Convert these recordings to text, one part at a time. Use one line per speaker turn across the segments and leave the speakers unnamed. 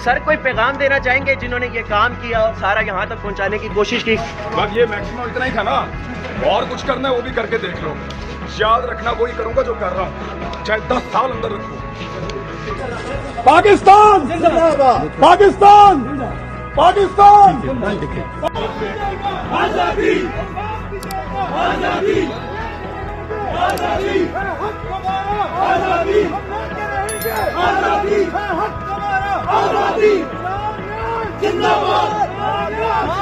Sir कोई पैगाम देना चाहेंगे जिन्होंने ये काम किया और सारा यहाँ तक पहुँचाने की कोशिश की?
बस ये मैक्सिमम इतना ही था ना, और कुछ करना है वो भी करके देख लो। याद रखना वही करूँगा जो कर रहा हूँ, चाहे 10 साल अंदर रखो। पाकिस्तान जिंदाबाद, पाकिस्तान पाकिस्तान। आजादी आजादी आजादी आजादी आजादी आजादी जिंदाबाद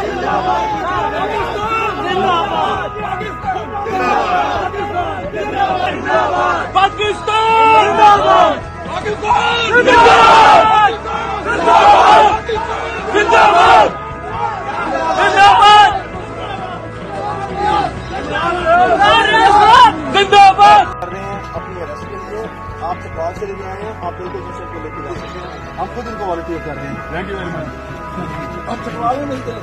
जिंदाबाद जिंदाबाद पाकिस्तान जिंदाबाद पाकिस्तान जिंदाबाद जिंदाबाद जिंदाबाद जिंदाबाद
कर रहे हैं अपनी अरेस्ट के लिए। आप सरकार से लेके आए हैं, आप बिल्कुल दूसरे को लेके जा सकते हैं। हम खुद इनको वॉलंटियर कर रहे हैं।
Thank you very much.
अब चकवाले मिलते हैं।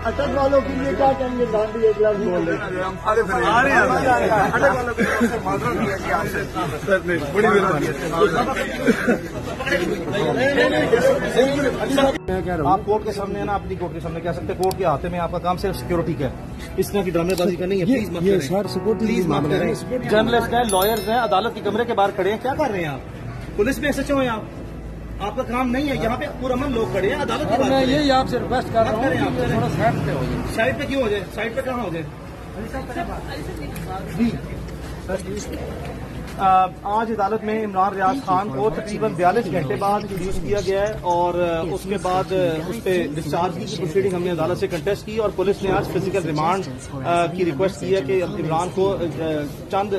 अटक वालों के लिए क्या कहेंगे? गांधी एक लाख बोल रहे हैं। अटक वालों के लिए माजरा किया कि आपसे सर नहीं, बड़ी मेहरबानी। आप कोर्ट के सामने ना, अपनी कोर्ट के सामने कह सकते हैं। कोर्ट के हाथे में आपका काम सिर्फ सिक्योरिटी का है। इस तरह की ड्रामेबाजी करनी है, प्लीज मत करें। प्लीज मत करें। जर्नलिस्ट हैं, लॉयर्स हैं, अदालत के कमरे के बाहर खड़े हैं, क्या कर रहे हैं आप? पुलिस में SHO हैं आप, आपका काम नहीं है। यहाँ पे पुरअमन लोग खड़े हैं, अदालत के बाहर। मैं यही आपसे रिक्वेस्ट कर रहा हूँ, थोड़ा साइड पे हो जाए। साइड पे क्यों हो जाए? साइड पे कहाँ हो जाए? आज अदालत में इमरान रियाज खान को तकरीबन 42 घंटे बाद रिलीज किया गया है और उसके बाद उस पर डिस्चार्ज की प्रोसीडिंग हमने अदालत से कंटेस्ट की और पुलिस ने आज फिजिकल रिमांड की रिक्वेस्ट की है कि इमरान को चंद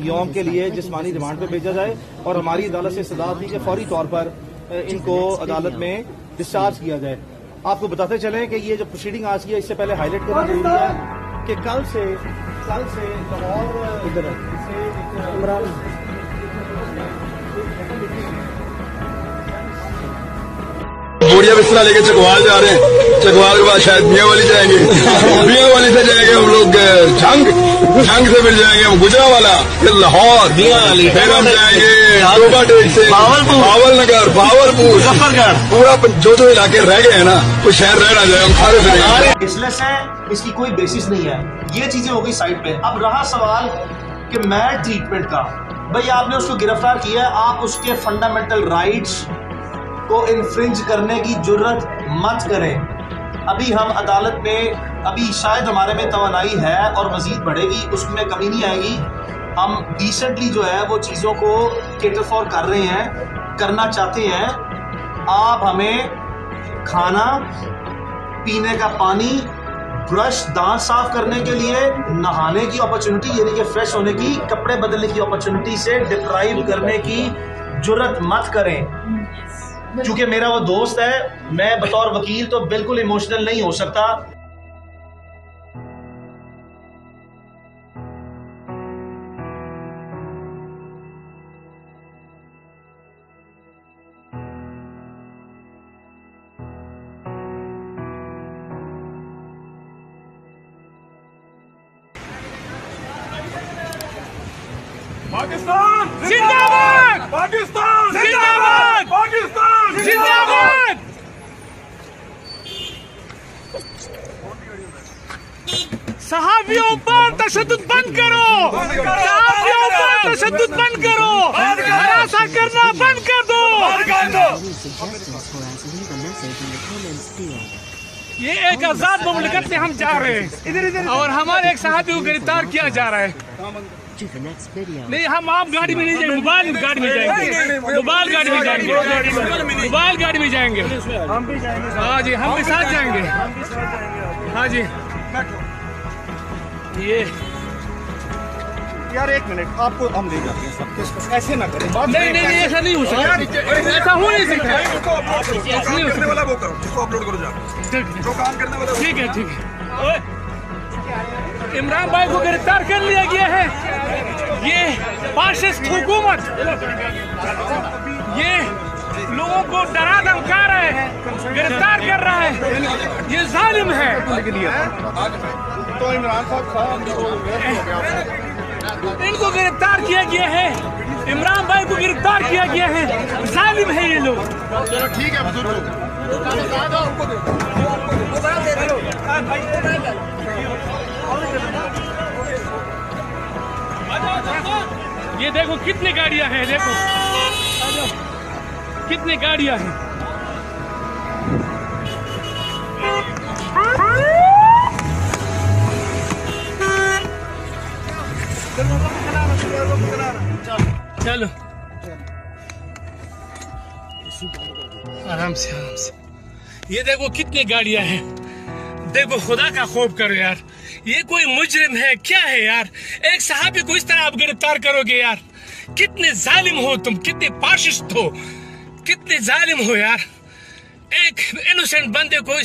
यौम के लिए जिस्मानी रिमांड पर भेजा जाए और हमारी अदालत से इस्तदा थी कि फौरी तौर पर इनको अदालत में डिस्चार्ज किया जाए। आपको बताते चलें कि ये जो प्रोसीडिंग आज की है, इससे पहले हाईलाइट करना जरूरी है कि कल से लाहौर इधर इमरान
बोरिया बिस्तरा लेके चकवाल जा रहे हैं। चकवाल के बाद शायद मियाँ वाली जाएंगे, मियाँ वाली से जाएंगे हम लोग झंग से मिल जाएंगे हम गुजरावाला, फिर लाहौर, फिर हम जाएंगे टोबा टेक से पावल नगर, पावलपुर, पूरा जो इलाके रह गए हैं ना, कोई शहर रह ना जाए, हम सारे फिरेंगे।
बेसलेस है, इसकी कोई बेसिस नहीं है। ये चीजें हो गई साइड पे। अब रहा सवाल कि मैड ट्रीटमेंट का, भाई आपने उसको गिरफ्तार किया, आप उसके फंडामेंटल राइट्स को इन्फ्रिंज करने की जुर्रत मत करें। अभी हम अदालत में, अभी शायद हमारे में तवानाई है और मजीद बढ़ेगी, उसमें कमी नहीं आएगी। हम डिसेंटली जो है वो चीज़ों को केटर फॉर कर रहे हैं, करना चाहते हैं। आप हमें खाना, पीने का पानी, ब्रश, दांत साफ करने के लिए, नहाने की अपॉर्चुनिटी यानी कि फ्रेश होने की, कपड़े बदलने की अपॉर्चुनिटी से डिप्राइव करने की जुर्रत मत करें। क्योंकि मेरा वो दोस्त है, मैं बतौर वकील तो बिल्कुल इमोशनल नहीं हो सकता।
पाकिस्तान
जिंदाबाद!
पाकिस्तान
जिंदाबाद!
पाकिस्तान
जिंदाबाद! सहाबियों पर तशद्दुद बंद करो, सहाबियों पर तशद्दुद बंद करो, हरासा करना बंद कर दो। ये एक आजाद मुमलिकत में हम जा रहे हैं और हमारे एक सहाबी को गिरफ्तार किया जा रहा है। नहीं, हम आप गाड़ी में नहीं जाएंगे, मोबाइल गाड़ी में जाएंगे, मोबाइल गाड़ी में जाएंगे, मोबाइल गाड़ी में जाएंगे। हम भी जाएंगे। हाँ जी, हम भी साथ जाएंगे। हाँ जी। ये
यार एक मिनट, आपको हम ले जाते हैं सब, ऐसे ना करें।
नहीं, ऐसा नहीं हो सकता, ऐसा हो नहीं सकता। ठीक है, ठीक है। इमरान भाई को गिरफ्तार कर लिया गया है। ये फाशिस्ट हुकूमत, ये लोगों को डरा धमका रहे हैं, गिरफ्तार कर रहा है, ये जालिम है।
तो इमरान साहब
इनको गिरफ्तार किया गया है गिरफ्तार किया गया है। जालिम है ये लोग।
चलो ठीक है बुजुर्ग,
ये देखो कितनी गाड़ियां हैं, देखो कितनी गाड़ियां हैं। चलो आराम से आराम से। ये देखो कितनी गाड़ियां हैं। देखो खुदा का खौफ करो यार, ये कोई मुजरिम है क्या है यार? एक सहाबी को इस तरह आप गिरफ्तार करोगे यार? कितने जालिम हो तुम, कितने फाशिस्ट हो, कितने जालिम हो यार। एक इनोसेंट बंदे को